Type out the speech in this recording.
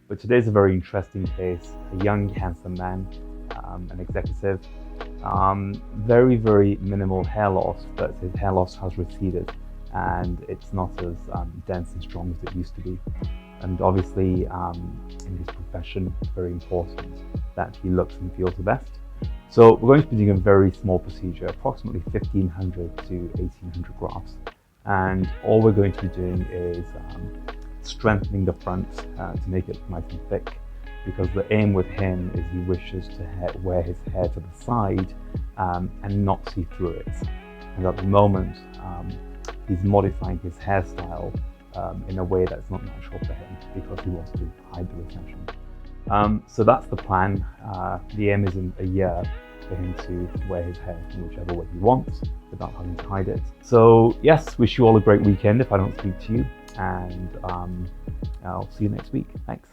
But today's a very interesting case, a young, handsome man, an executive, very, very minimal hair loss, but his hair loss has receded and it's not as dense and strong as it used to be. And obviously, in his profession, it's very important that he looks and feels the best. So we're going to be doing a very small procedure, approximately 1,500 to 1,800 grafts. And all we're going to be doing is strengthening the front to make it nice and thick, because the aim with him is he wishes to wear his hair to the side and not see through it. And at the moment, he's modifying his hairstyle in a way that's not natural for him because he wants to hide the retention. So that's the plan. The aim is in a year for him to wear his hair in whichever way he wants without having to hide it. So yes, wish you all a great weekend if I don't speak to you, and I'll see you next week. Thanks.